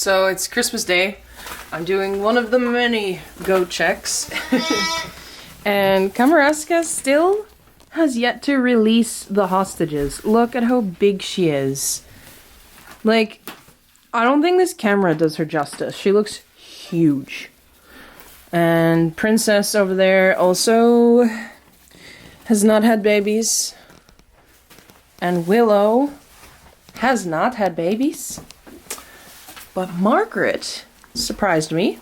So it's Christmas Day. I'm doing one of the many goat checks. And Kamaraska still has yet to release the hostages. Look at how big she is. Like, I don't think this camera does her justice. She looks huge. And Princess over there also has not had babies. And Willow has not had babies. But Margaret surprised me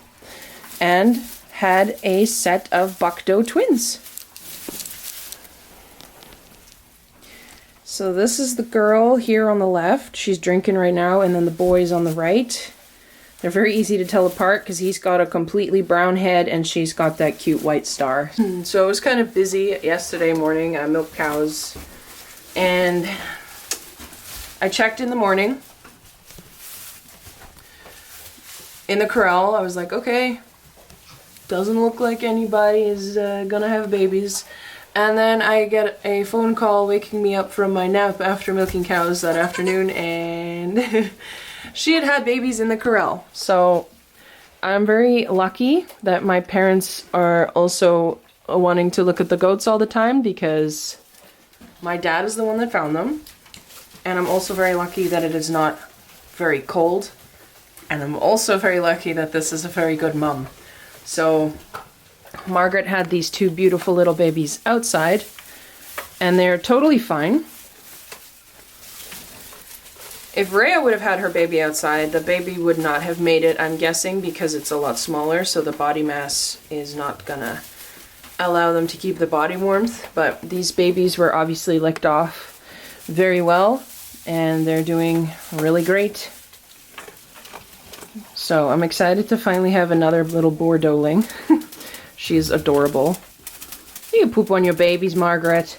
and had a set of buck-doe twins. So this is the girl here on the left. She's drinking right now, and then the boy's on the right. They're very easy to tell apart because he's got a completely brown head and she's got that cute white star. So it was kind of busy yesterday morning. I milked cows and I checked in the morning. In the corral, I was like, okay, doesn't look like anybody is gonna have babies. And then I get a phone call waking me up from my nap after milking cows that afternoon, and she had had babies in the corral. So I'm very lucky that my parents are also wanting to look at the goats all the time because my dad is the one that found them. And I'm also very lucky that it is not very cold. And I'm also very lucky that this is a very good mum. So Margaret had these two beautiful little babies outside, and they're totally fine. If Rhea would have had her baby outside, the baby would not have made it, I'm guessing, because it's a lot smaller, so the body mass is not gonna allow them to keep the body warmth. But these babies were obviously licked off very well, and they're doing really great. So I'm excited to finally have another little Bordeauxling. She's adorable. You can poop on your babies, Margaret.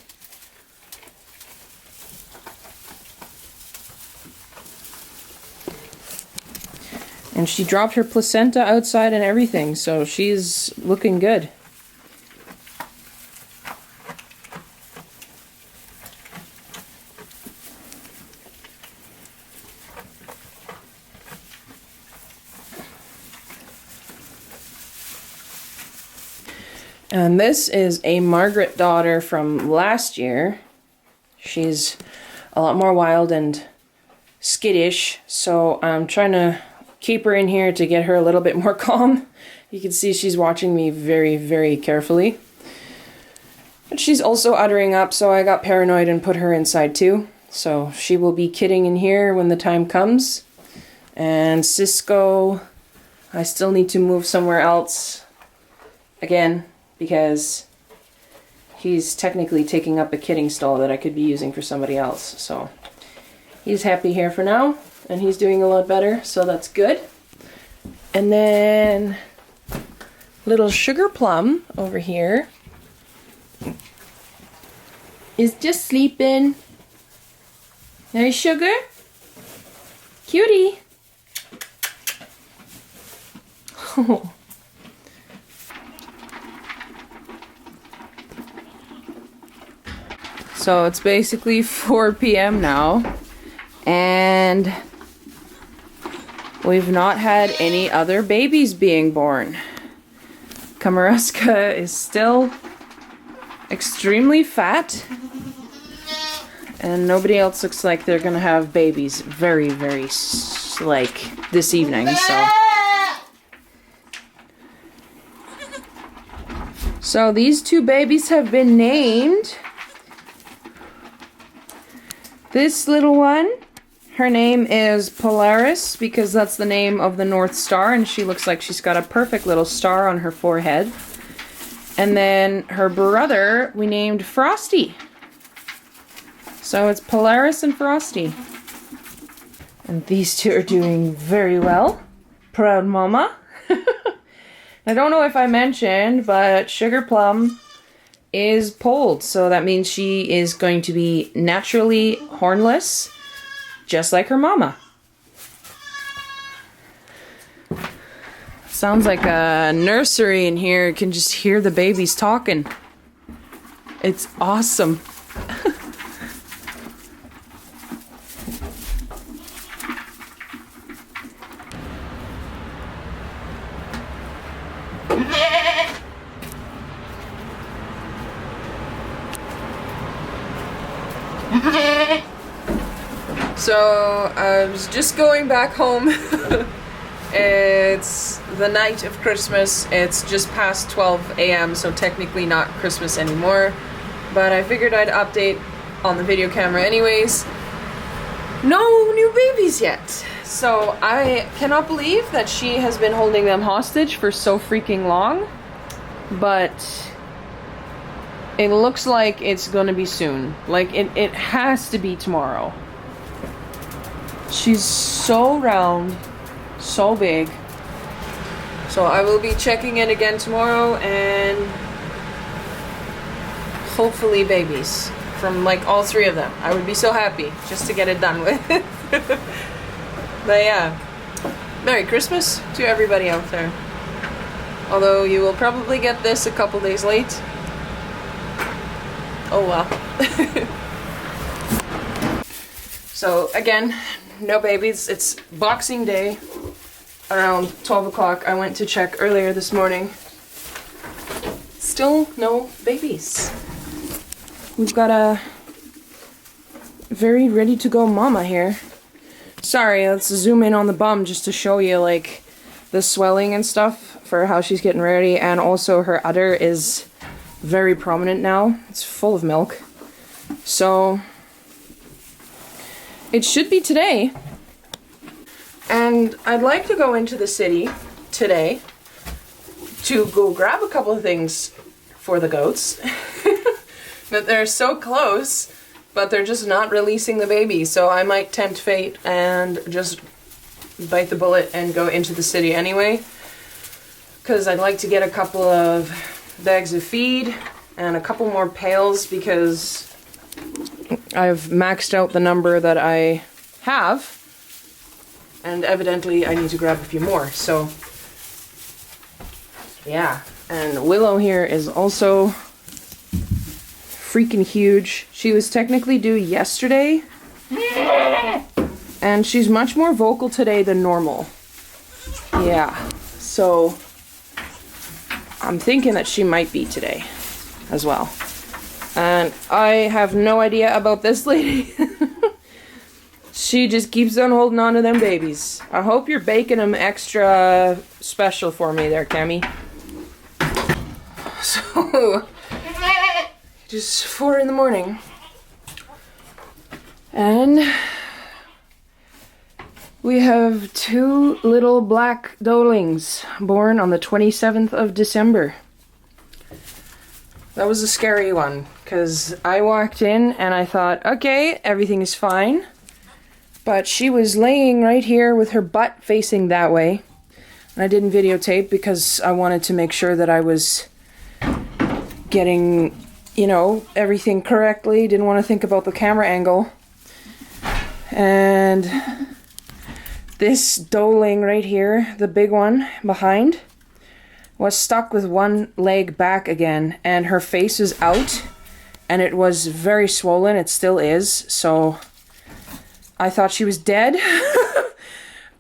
And she dropped her placenta outside and everything, so she's looking good. And this is a Margaret daughter from last year. She's a lot more wild and skittish, so I'm trying to keep her in here to get her a little bit more calm. You can see she's watching me very, very carefully. But she's also uttering up, so I got paranoid and put her inside too. So she will be kidding in here when the time comes. And Cisco, I still need to move somewhere else again, because he's technically taking up a kidding stall that I could be using for somebody else. So he's happy here for now, and he's doing a lot better, so that's good. And then little Sugar Plum over here is just sleeping. Hey, Sugar? Cutie. Oh. So it's basically 4 p.m. now, and we've not had any other babies being born. Kamaraska is still extremely fat, and nobody else looks like they're gonna have babies very, very like this evening. So these two babies have been named. This little one, her name is Polaris because that's the name of the North Star, and she looks like she's got a perfect little star on her forehead. And then her brother we named Frosty. So it's Polaris and Frosty. And these two are doing very well. Proud mama. I don't know if I mentioned, but Sugar Plum is polled, so that means she is going to be naturally hornless, just like her mama. Sounds like a nursery in here. You can just hear the babies talking. It's awesome. So I was just going back home. It's the night of Christmas. It's just past 12 a.m. so technically not Christmas anymore. But I figured I'd update on the video camera anyways. No new babies yet. So I cannot believe that she has been holding them hostage for so freaking long. But it looks like it's gonna be soon. Like it has to be tomorrow. She's so round, so big. So I will be checking in again tomorrow and hopefully babies from like all three of them. I would be so happy just to get it done with. But yeah, Merry Christmas to everybody out there. Although you will probably get this a couple days late. Oh well. So again, no babies. It's Boxing Day. Around 12 o'clock, I went to check earlier this morning. Still no babies. We've got a very ready to go mama here. Sorry, let's zoom in on the bum just to show you like the swelling and stuff for how she's getting ready, and also her udder is very prominent now. It's full of milk. So it should be today. And I'd like to go into the city today to go grab a couple of things for the goats. But they're so close, but they're just not releasing the baby. So I might tempt fate and just bite the bullet and go into the city anyway. Because I'd like to get a couple of bags of feed and a couple more pails because I've maxed out the number that I have. And evidently I need to grab a few more, so yeah. And Willow here is also freaking huge. She was technically due yesterday, and she's much more vocal today than normal. Yeah, so I'm thinking that she might be today as well. And I have no idea about this lady. She just keeps on holding on to them babies. I hope you're baking them extra special for me there, Cammy. So, just 4 in the morning. And we have 2 little black doelings born on the 27th of December. That was a scary one, because I walked in and I thought, okay, everything is fine. But she was laying right here with her butt facing that way. And I didn't videotape because I wanted to make sure that I was getting, you know, everything correctly. Didn't want to think about the camera angle. And this doeling right here, the big one behind, was stuck with one leg back again. And her face is out. And it was very swollen. It still is. So I thought she was dead,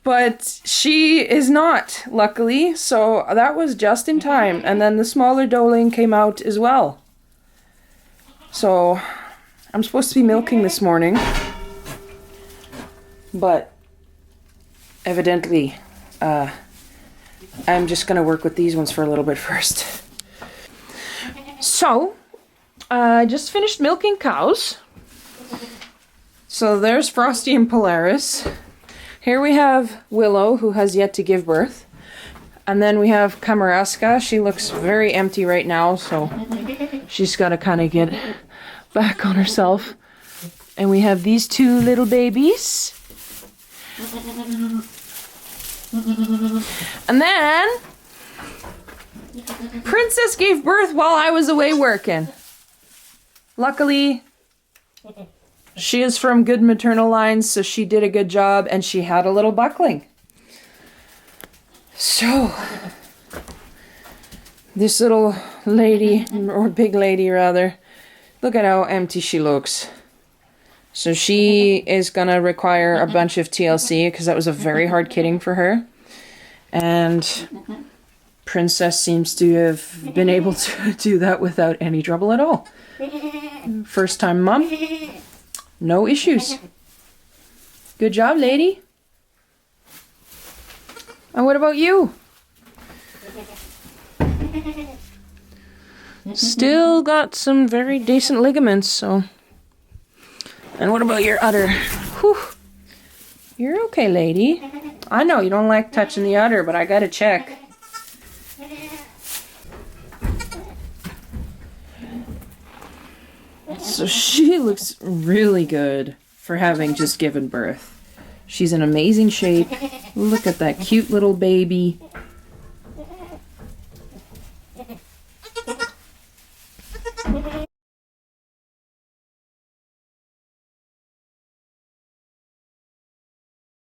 but she is not, luckily, so that was just in time. And then the smaller doeling came out as well. So I'm supposed to be milking this morning, but evidently I'm just gonna work with these ones for a little bit first. So I just finished milking cows. So there's Frosty and Polaris. Here we have Willow, who has yet to give birth. And then we have Kamaraska. She looks very empty right now, so she's got to kind of get back on herself. And we have these 2 little babies. And then Princess gave birth while I was away working. Luckily, she is from good maternal lines, so she did a good job, and she had a little buckling. So, this little lady, or big lady rather, look at how empty she looks. So she is gonna require a bunch of TLC, because that was a very hard kidding for her. And Princess seems to have been able to do that without any trouble at all. First time mom. No issues. Good job, lady. And what about you? Still got some very decent ligaments, so. And what about your udder? Whew. You're okay, lady. I know you don't like touching the udder, but I gotta check. So she looks really good for having just given birth. She's in amazing shape. Look at that cute little baby.